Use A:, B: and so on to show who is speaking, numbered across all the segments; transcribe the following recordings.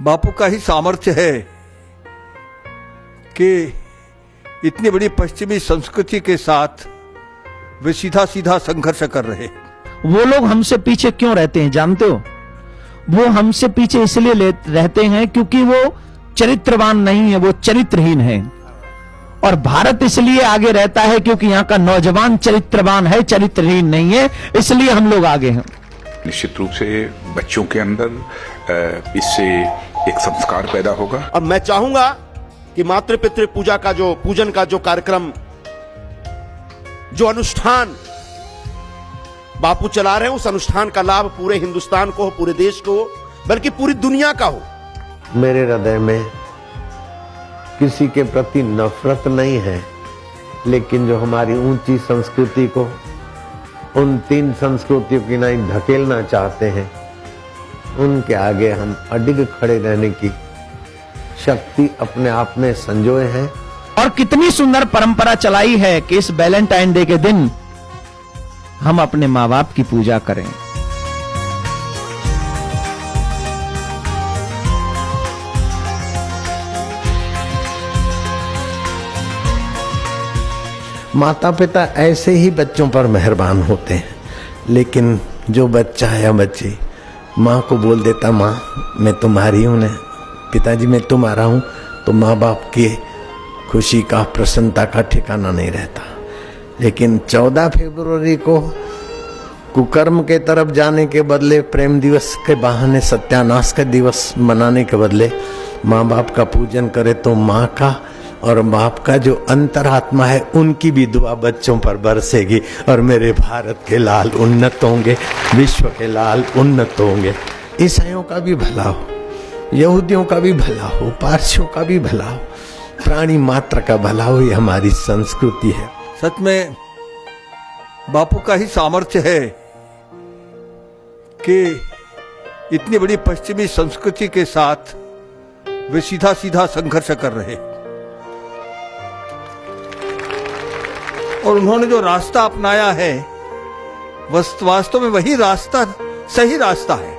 A: बापू का ही सामर्थ्य है कि इतनी बड़ी पश्चिमी संस्कृति के साथ वे सीधा सीधा संघर्ष कर रहे।
B: वो लोग हमसे पीछे क्यों रहते हैं जानते हो? वो हमसे पीछे इसलिए रहते हैं क्योंकि वो चरित्रवान नहीं है, वो चरित्रहीन है। और भारत इसलिए आगे रहता है क्योंकि यहाँ का नौजवान चरित्रवान है, चरित्रहीन नहीं है, इसलिए हम लोग आगे हैं।
C: निश्चित रूप से बच्चों के अंदर इससे एक संस्कार पैदा होगा।
D: अब मैं चाहूंगा कि मातृ पितृ पूजा का जो पूजन का जो कार्यक्रम, जो अनुष्ठान बापू चला रहे हैं, उस अनुष्ठान का लाभ पूरे हिंदुस्तान को हो, पूरे देश को हो, बल्कि पूरी दुनिया का हो।
E: मेरे हृदय में किसी के प्रति नफरत नहीं है, लेकिन जो हमारी ऊंची संस्कृति को उन तीन संस्कृतियों की नहीं धकेलना चाहते हैं, उनके आगे हम अडिग खड़े रहने की शक्ति अपने आप में संजोए हैं।
B: और कितनी सुंदर परंपरा चलाई है कि इस वैलेंटाइन डे के दिन हम अपने माँ बाप की पूजा करें।
E: माता पिता ऐसे ही बच्चों पर मेहरबान होते हैं, लेकिन जो बच्चा या बच्ची माँ को बोल देता, माँ मैं तुम्हारी हूँ, पिताजी मैं तुम्हारा हूँ, तो माँ बाप की खुशी का, प्रसन्नता का ठिकाना नहीं रहता। लेकिन 14 फरवरी को कुकर्म के तरफ जाने के बदले, प्रेम दिवस के बहाने सत्यानाश का दिवस मनाने के बदले माँ बाप का पूजन करे, तो माँ का और बाप का जो अंतरात्मा है उनकी भी दुआ बच्चों पर बरसेगी और मेरे भारत के लाल उन्नत होंगे, विश्व के लाल उन्नत होंगे। ईसाइयों का भी भला हो, यहूदियों का भी भला हो, पारसियों का भी भला हो, प्राणी मात्र का भला हो, ये हमारी संस्कृति है।
A: सच में बापू का ही सामर्थ्य है कि इतनी बड़ी पश्चिमी संस्कृति के साथ वे सीधा सीधा संघर्ष कर रहे। और उन्होंने जो रास्ता अपनाया है, वास्तव में वही रास्ता सही रास्ता है।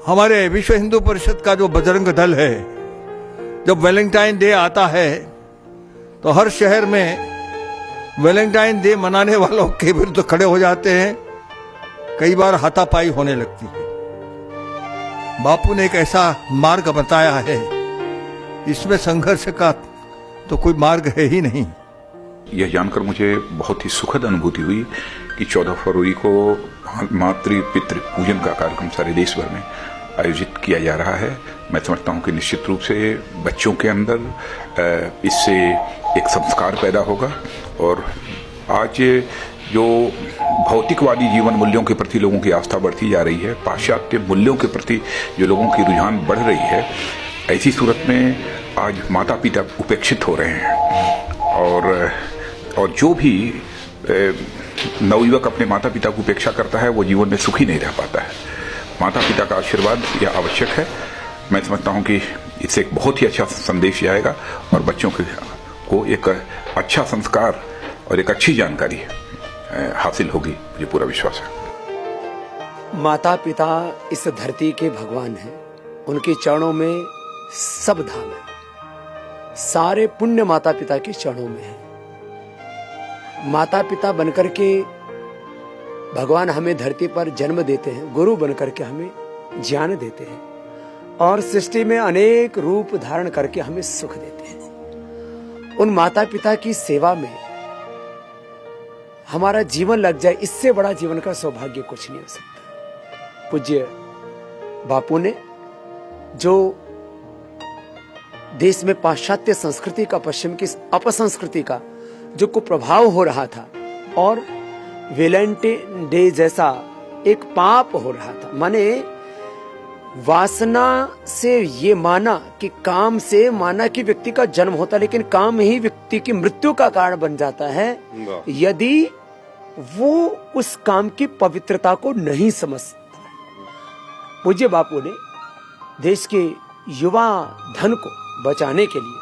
A: हमारे विश्व हिंदू परिषद का जो बजरंग दल है, जब वैलेंटाइन डे आता है तो हर शहर में वैलेंटाइन डे मनाने वालों के विरुद्ध खड़े हो जाते हैं। कई बार हाथापाई होने लगती है। बापू ने एक ऐसा मार्ग बताया है, इसमें संघर्ष का तो कोई मार्ग है ही नहीं।
C: यह जानकर मुझे बहुत ही सुखद अनुभूति हुई कि 14 फरवरी को मातृ पितृ पूजन का कार्यक्रम सारे देश भर में आयोजित किया जा रहा है। मैं समझता हूं कि निश्चित रूप से बच्चों के अंदर इससे एक संस्कार पैदा होगा। और आज जो भौतिकवादी जीवन मूल्यों के प्रति लोगों की आस्था बढ़ती जा रही है, पाश्चात्य मूल्यों के प्रति जो लोगों की रुझान बढ़ रही है, ऐसी सूरत में आज माता पिता उपेक्षित हो रहे हैं। और जो भी नवयुवक अपने माता पिता की उपेक्षा करता है, वो जीवन में सुखी नहीं रह पाता है। माता पिता का आशीर्वाद यह आवश्यक है। मैं समझता हूं कि इससे एक बहुत ही अच्छा संदेश जाएगा और बच्चों को एक अच्छा संस्कार और एक अच्छी जानकारी हासिल होगी, मुझे पूरा विश्वास है।
F: माता पिता इस धरती के भगवान हैं, उनके चरणों में सब धाम है, सारे पुण्य माता पिता के चरणों में है। माता पिता बनकर के भगवान हमें धरती पर जन्म देते हैं, गुरु बनकर के हमें ज्ञान देते हैं और सृष्टि में अनेक रूप धारण करके हमें सुख देते हैं। उन माता पिता की सेवा में हमारा जीवन लग जाए, इससे बड़ा जीवन का सौभाग्य कुछ नहीं हो सकता। पूज्य बापू ने जो देश में पाश्चात्य संस्कृति का, पश्चिम की अपसंस्कृति का जो कुप्रभाव हो रहा था और वैलेंटाइन डे जैसा एक पाप हो रहा था, माने वासना से ये माना कि काम से माना कि व्यक्ति का जन्म होता, लेकिन काम ही व्यक्ति की मृत्यु का कारण बन जाता है यदि वो उस काम की पवित्रता को नहीं समझता। पूज्य बापू ने देश के युवा धन को बचाने के लिए,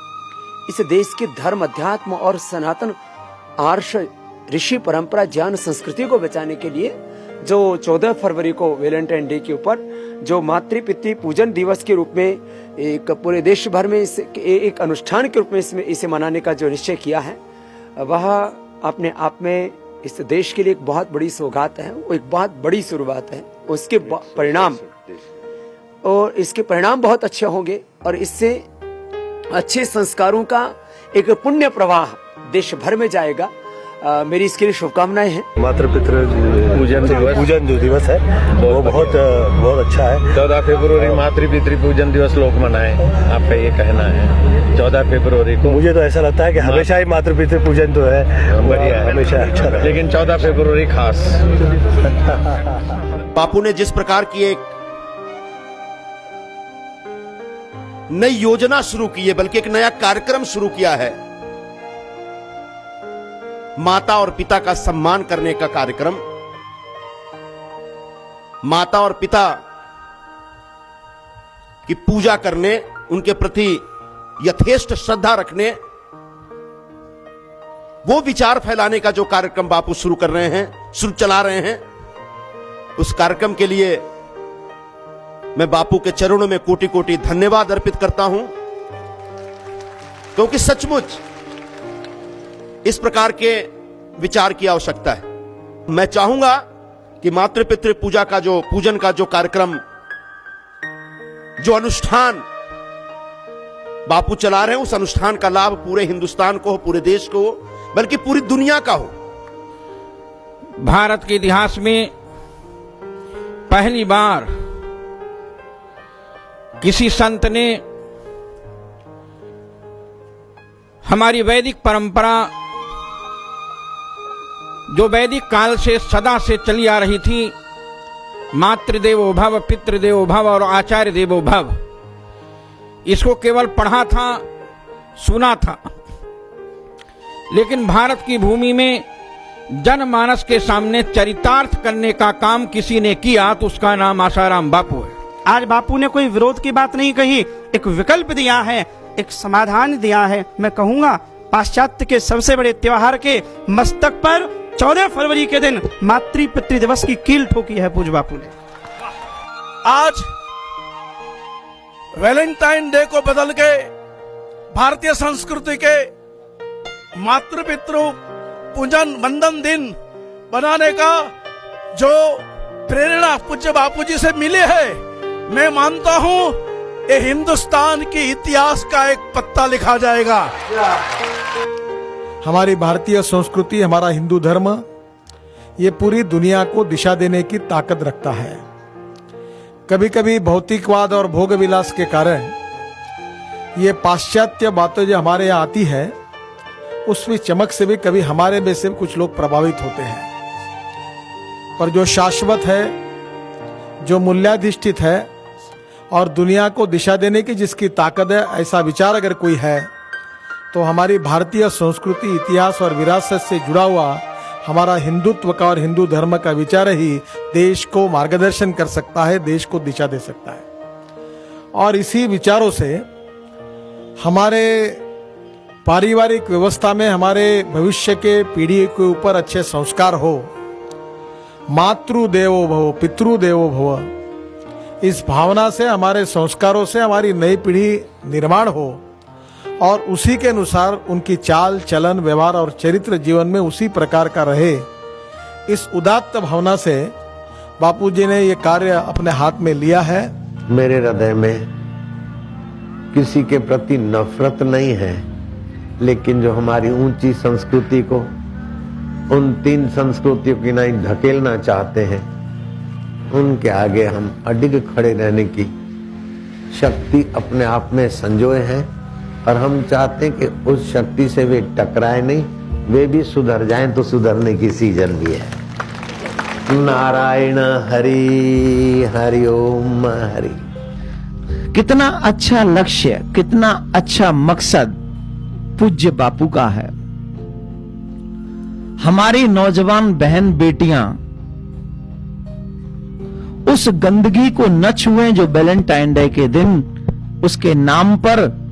F: इस देश के धर्म, अध्यात्म और सनातन आर्ष ऋषि परंपरा, ज्ञान, संस्कृति को बचाने के लिए जो 14 फरवरी को वैलेंटाइन डे के ऊपर जो मातृ पितृ पूजन दिवस के रूप में एक पूरे देश भर में एक अनुष्ठान के रूप में इसे मनाने का जो निश्चय किया है, वह अपने आप में इस देश के लिए एक बहुत बड़ी सौगात है, वो एक बहुत बड़ी शुरुआत है। उसके परिणाम बहुत अच्छे होंगे और इससे अच्छे संस्कारों का एक पुण्य प्रवाह देश भर में जाएगा। मेरी इसके लिए शुभकामनाएं हैं।
G: मातृ पितृ पूजन जो दिवस है वो बहुत अच्छा है। 14 फरवरी मातृ पितृ पूजन दिवस लोग मनाएं, आपका ये कहना है 14 फरवरी को? मुझे तो ऐसा लगता है कि हमेशा ही मातृ पितृ पूजन तो है बढ़िया है, हमेशा अच्छा है, लेकिन 14 फरवरी खास।
D: बापू ने जिस प्रकार की एक नई योजना शुरू की है, बल्कि एक नया कार्यक्रम शुरू किया है, माता और पिता का सम्मान करने का कार्यक्रम, माता और पिता की पूजा करने, उनके प्रति यथेष्ट श्रद्धा रखने, वो विचार फैलाने का जो कार्यक्रम बापू शुरू कर रहे हैं, शुरू चला रहे हैं, उस कार्यक्रम के लिए मैं बापू के चरणों में कोटि कोटि धन्यवाद अर्पित करता हूं, क्योंकि सचमुच इस प्रकार के विचार की आवश्यकता है। मैं चाहूंगा कि मातृ पितृ पूजन का जो कार्यक्रम, जो अनुष्ठान बापू चला रहे हैं, उस अनुष्ठान का लाभ पूरे हिंदुस्तान को हो, पूरे देश को हो, बल्कि पूरी दुनिया का हो।
H: भारत के इतिहास में पहली बार किसी संत ने हमारी वैदिक परंपरा, जो वैदिक काल से सदा से चली आ रही थी, मातृदेवो भव, पितृदेवो भव और आचार्य देवो भव, इसको केवल पढ़ा था, सुना था, लेकिन भारत की भूमि में जनमानस के सामने चरितार्थ करने का काम किसी ने किया तो उसका नाम आसाराम बापू है।
I: आज बापू ने कोई विरोध की बात नहीं कही, एक विकल्प दिया है, एक समाधान दिया है। मैं कहूंगा पाश्चात्य के सबसे बड़े त्योहार के मस्तक पर 14 फरवरी के दिन मातृ पितृ दिवस की कील ठोकी है पूज्य बापू ने।
J: आज वैलेंटाइन डे को बदल के भारतीय संस्कृति के मातृ पितृ पूजन वंदन दिन बनाने का जो प्रेरणा पूज्य बापू जी से मिली है, मैं मानता हूं ये हिंदुस्तान के इतिहास का एक पत्ता लिखा जाएगा।
A: हमारी भारतीय संस्कृति, हमारा हिंदू धर्म, ये पूरी दुनिया को दिशा देने की ताकत रखता है। कभी कभी भौतिकवाद और भोग विलास के कारण ये पाश्चात्य बातें जो हमारे यहाँ आती है, उसमें चमक से भी कभी हमारे में से कुछ लोग प्रभावित होते हैं। पर जो शाश्वत है, जो मूल्याधिष्ठित है और दुनिया को दिशा देने की जिसकी ताकत है, ऐसा विचार अगर कोई है तो हमारी भारतीय संस्कृति, इतिहास और विरासत से जुड़ा हुआ हमारा हिंदुत्व का और हिंदू धर्म का विचार ही देश को मार्गदर्शन कर सकता है, देश को दिशा दे सकता है। और इसी विचारों से हमारे पारिवारिक व्यवस्था में हमारे भविष्य के पीढ़ी के ऊपर अच्छे संस्कार हो। मातृदेवो भव, पितृदेवो भव, इस भावना से, हमारे संस्कारों से हमारी नई पीढ़ी निर्माण हो और उसी के अनुसार उनकी चाल चलन, व्यवहार और चरित्र जीवन में उसी प्रकार का रहे। इस उदात्त भावना से बापू जी ने ये कार्य अपने हाथ में लिया है।
E: मेरे हृदय में किसी के प्रति नफरत नहीं है, लेकिन जो हमारी ऊंची संस्कृति को उन 3 संस्कृतियों की नहीं धकेलना चाहते हैं, उनके आगे हम अडिग खड़े रहने की शक्ति अपने आप में संजोए हैं और हम चाहते हैं कि उस शक्ति से वे टकराए नहीं, वे भी सुधर जाएं तो सुधरने की सीजन भी है। नारायण हरि हरि ओम हरि।
B: कितना अच्छा लक्ष्य, कितना अच्छा मकसद पूज्य बापू का है। हमारी नौजवान बहन बेटियां उस गंदगी को न छुएं जो वैलेंटाइन डे के दिन उसके नाम पर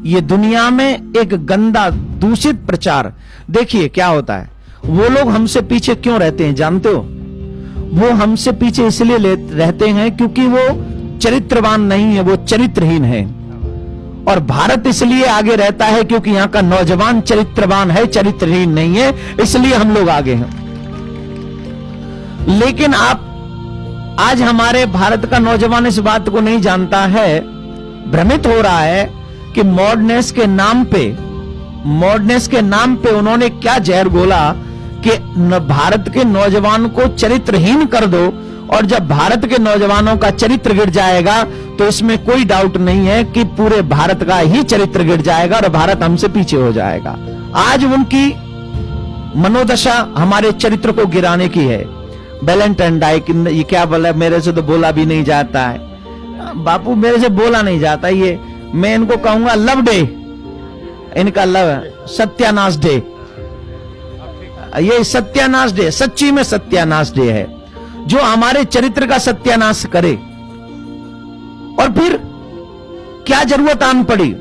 B: ये दुनिया में एक गंदा दूषित प्रचार। देखिए क्या होता है, वो लोग हमसे पीछे क्यों रहते हैं जानते हो? वो हमसे पीछे इसलिए रहते हैं क्योंकि वो चरित्रवान नहीं है, वो चरित्रहीन है। और भारत इसलिए आगे रहता है क्योंकि यहां का नौजवान चरित्रवान है, चरित्रहीन नहीं है, इसलिए हम लोग आगे हैं। लेकिन आप आज हमारे भारत का नौजवान इस बात को नहीं जानता है, भ्रमित हो रहा है कि मॉडर्ननेस के नाम पे उन्होंने क्या जहर घोला कि भारत के नौजवान को चरित्रहीन कर दो, और जब भारत के नौजवानों का चरित्र गिर जाएगा तो इसमें कोई डाउट नहीं है कि पूरे भारत का ही चरित्र गिर जाएगा और भारत हमसे पीछे हो जाएगा। आज उनकी मनोदशा हमारे चरित्र को गिराने की है। वैलेंटाइन डे, ये क्या बोला, मेरे से तो बोला भी नहीं जाता है बापू, मेरे से बोला नहीं जाता ये। मैं इनको कहूंगा लव डे, इनका लव सत्यानाश डे। ये सत्यानाश डे, सच्ची में सत्यानाश डे है, जो हमारे चरित्र का सत्यानाश करे। और फिर क्या जरूरत आन पड़ी?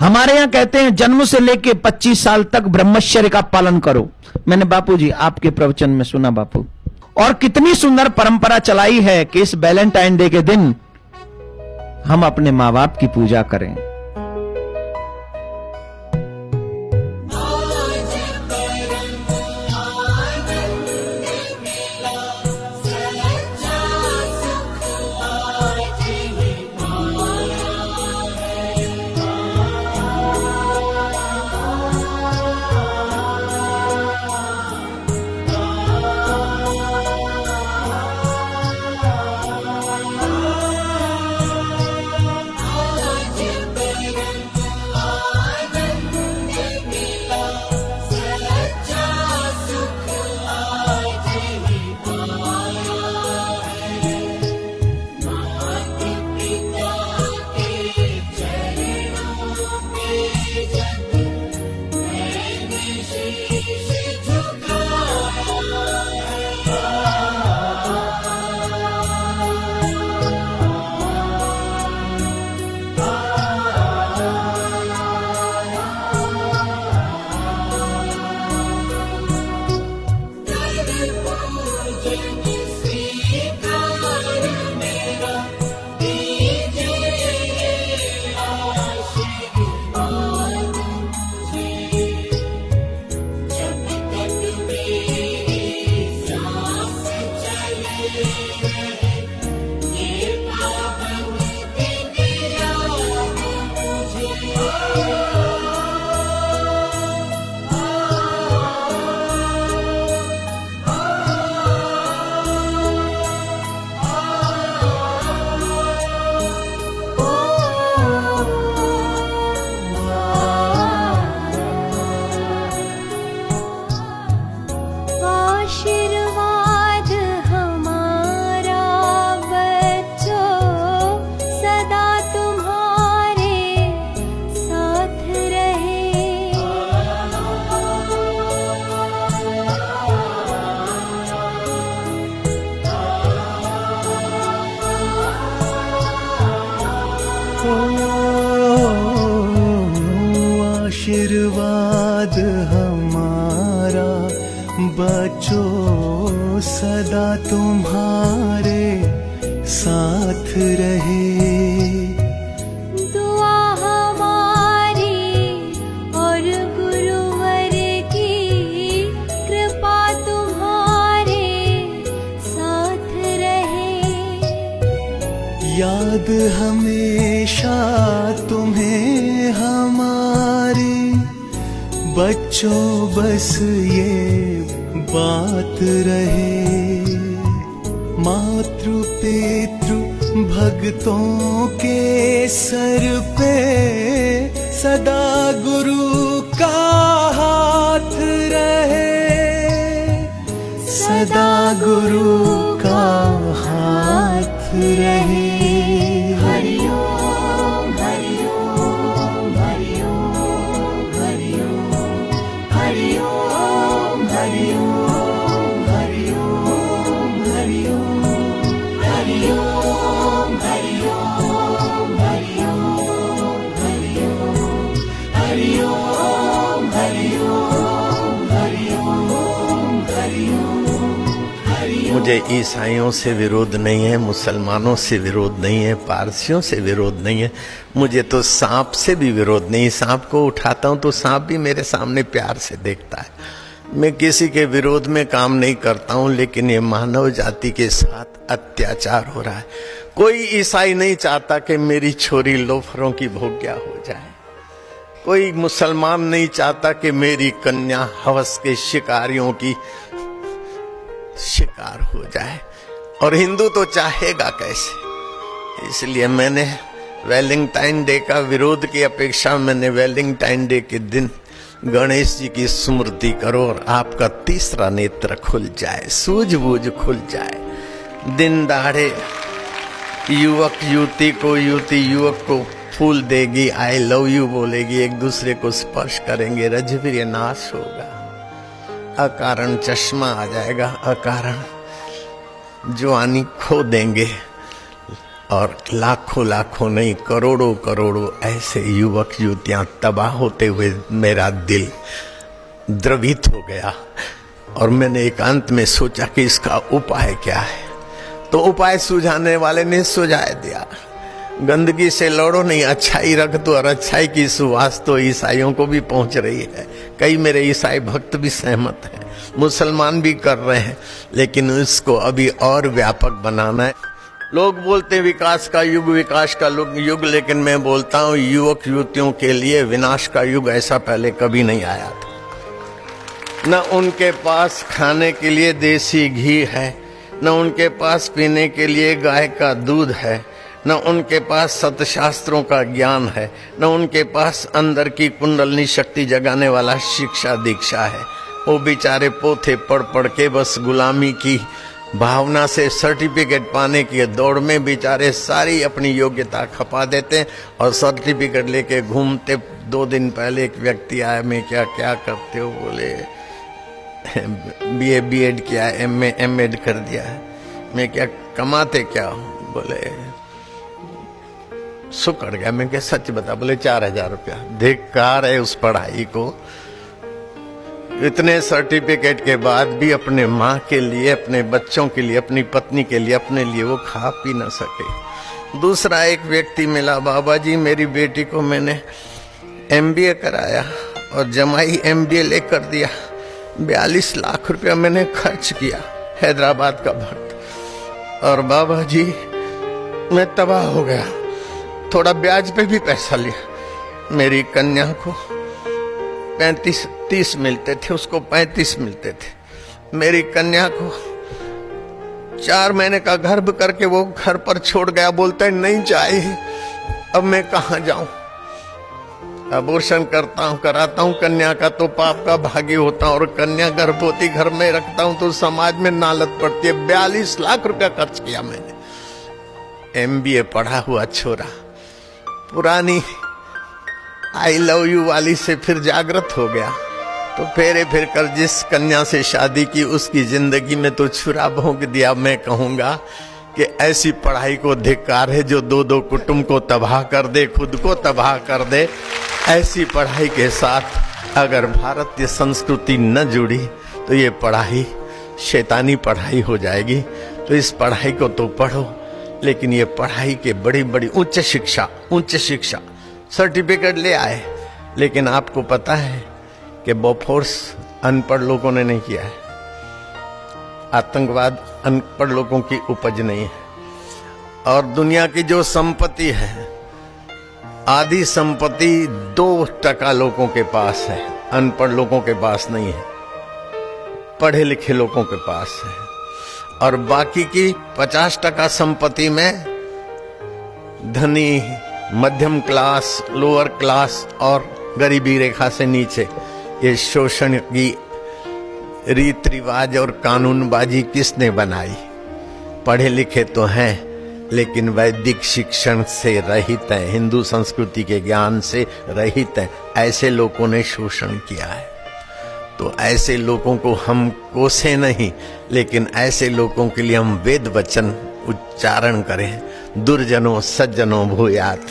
B: हमारे यहां कहते हैं जन्म से लेके 25 साल तक ब्रह्मचर्य का पालन करो। मैंने बापू जी आपके प्रवचन में सुना बापू, और कितनी सुंदर परंपरा चलाई है कि इस वैलेंटाइन डे के दिन हम अपने मां बाप की पूजा करें।
K: आशीर्वाद हमारा बच्चों सदा तुम्हारे साथ रहे।
L: दुआ हमारी और गुरुवर की कृपा तुम्हारे साथ रहे।
K: याद हमेशा तुम्हें हमारी बच्चों बस ये बात रहे। मातृ पितृ भक्तों के सर पे सदा गुरु का हाथ रहे। सदा गुरु का हाथ रहे।
E: मुझे ईसाइयों से विरोध नहीं है, मुसलमानों से विरोध नहीं है, पारसियों से विरोध नहीं है, मुझे तो सांप से भी विरोध नहीं। सांप को उठाता हूं तो सांप भी मेरे सामने प्यार से देखता है। मैं किसी के विरोध में काम नहीं करता हूं, लेकिन ये मानव जाति के साथ अत्याचार हो रहा है। कोई ईसाई नहीं चाहता कि मेरी छोरी लोफरों की भोग्या हो जाए। कोई मुसलमान नहीं चाहता कि मेरी कन्या हवस के शिकारियों की शिकार हो जाए, और हिंदू तो चाहेगा कैसे। इसलिए मैंने वैलेंटाइन डे का विरोध की अपेक्षा मैंने वैलेंटाइन डे के दिन गणेश जी की स्मृति करो और आपका तीसरा नेत्र खुल जाए, सूझबूझ खुल जाए। दिन दहाड़े युवक युवती को, युवती युवक को फूल देगी, आई लव यू बोलेगी, एक दूसरे को स्पर्श करेंगे, रजवीर्य नाश होगा, अकारण चश्मा आ जाएगा, अकारण जवानी खो देंगे, और लाखों लाखों नहीं करोड़ों करोड़ों ऐसे युवक युवतियां तबाह होते हुए मेरा दिल द्रवित हो गया। और मैंने एकांत में सोचा कि इसका उपाय क्या है। तो उपाय सुझाने वाले ने सुझा दिया, गंदगी से लड़ो नहीं, अच्छाई रख दो। और अच्छाई की सुवास तो ईसाइयों को भी पहुंच रही है। कई मेरे ईसाई भक्त भी सहमत हैं, मुसलमान भी कर रहे हैं, लेकिन इसको अभी और व्यापक बनाना है। लोग बोलते हैं विकास का युग, विकास का युग, लेकिन मैं बोलता हूं युवक युवतियों के लिए विनाश का युग ऐसा पहले कभी नहीं आया था। न उनके पास खाने के लिए देसी घी है, न उनके पास पीने के लिए गाय का दूध है, न उनके पास सतशास्त्रों का ज्ञान है, न उनके पास अंदर की कुंडलनी शक्ति जगाने वाला शिक्षा दीक्षा है। वो बेचारे पोथे पढ़ पढ़ के बस गुलामी की भावना से सर्टिफिकेट पाने की दौड़ में बेचारे सारी अपनी योग्यता खपा देते हैं और सर्टिफिकेट लेके घूमते। 2 दिन पहले एक व्यक्ति आया, मैं क्या करते हो, बोले BA BEd किया, MA MEd कर दिया है। मैं क्या कमाते क्या हो, बोले सुकड़ गया। मैं क्या सच बता, बोले 4000 रुपया। धिक्कार है उस पढ़ाई को। इतने सर्टिफिकेट के बाद भी अपने माँ के लिए, अपने बच्चों के लिए, अपनी पत्नी के लिए, अपने लिए वो खा पी न सके। दूसरा एक व्यक्ति मिला, बाबा जी मेरी बेटी को मैंने MBA कराया और जमाई MBA लेकर दिया, 42 लाख रुपया मैंने खर्च किया, हैदराबाद का भक्त। और बाबा जी मैं तबाह हो गया, थोड़ा ब्याज पे भी पैसा लिया। मेरी कन्या को 35-30 मिलते थे, उसको 35 मिलते थे। मेरी कन्या को 4 महीने का गर्भ करके वो घर पर छोड़ गया, बोलता है नहीं चाहिए। अब मैं कहाँ जाऊं? अबॉर्शन कराता हूं कन्या का तो पाप का भागी होता हूं, और कन्या गर्भवती घर में रखता हूं तो समाज में नालत पड़ती है। 42 लाख रुपया खर्च किया मैंने। MBA पढ़ा हुआ छोरा पुरानी आई लव यू वाली से फिर जागृत हो गया, तो फेरे फिर कर जिस कन्या से शादी की उसकी जिंदगी में तो छुरा भोंक दिया। मैं कहूंगा कि ऐसी पढ़ाई को धिक्कार है जो 2-2 कुटुंब को तबाह कर दे, खुद को तबाह कर दे। ऐसी पढ़ाई के साथ अगर भारतीय संस्कृति न जुड़ी तो ये पढ़ाई शैतानी पढ़ाई हो जाएगी। तो इस पढ़ाई को तो पढ़ो, लेकिन ये पढ़ाई के बड़ी बड़ी उच्च शिक्षा सर्टिफिकेट ले आए, लेकिन आपको पता है कि बोफोर्स अनपढ़ लोगों ने नहीं किया है। आतंकवाद अनपढ़ लोगों की उपज नहीं है। और दुनिया की जो संपत्ति है, आधी संपत्ति 2% लोगों के पास है, अनपढ़ लोगों के पास नहीं है, पढ़े लिखे लोगों के पास है। और बाकी की 50% संपत्ति में धनी, मध्यम क्लास, लोअर क्लास और गरीबी रेखा से नीचे ये शोषण की रीत रिवाज और कानूनबाजी किसने बनाई? पढ़े लिखे तो हैं लेकिन वैदिक शिक्षण से रहित हैं, हिंदू संस्कृति के ज्ञान से रहित हैं। ऐसे लोगों ने शोषण किया है। तो ऐसे लोगों को हम कोसे नहीं, लेकिन ऐसे लोगों के लिए हम वेद वचन उच्चारण करें। दुर्जनों सज्जनों भूयात,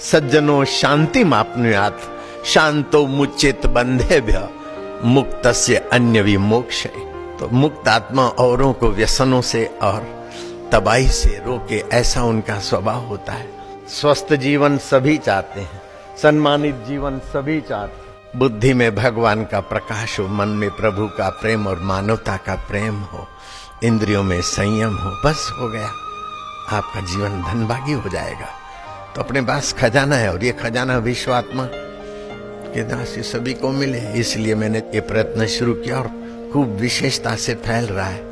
E: सज्जनों शांति मापनुयात, शांतो मुच्चित बंधेभ्य मुक्तस्य अन्य विमोक्षय। तो मुक्त आत्मा औरों को व्यसनों से और तबाही से रोके, ऐसा उनका स्वभाव होता है। स्वस्थ जीवन सभी चाहते हैं, सम्मानित जीवन सभी चाहते हैं। बुद्धि में भगवान का प्रकाश हो, मन में प्रभु का प्रेम और मानवता का प्रेम हो, इंद्रियों में संयम हो, बस हो गया, आपका जीवन धनभागी हो जाएगा। तो अपने पास खजाना है और ये खजाना विश्वात्मा के दास सभी को मिले। इसलिए मैंने ये प्रयत्न शुरू किया और खूब विशेषता से फैल रहा है।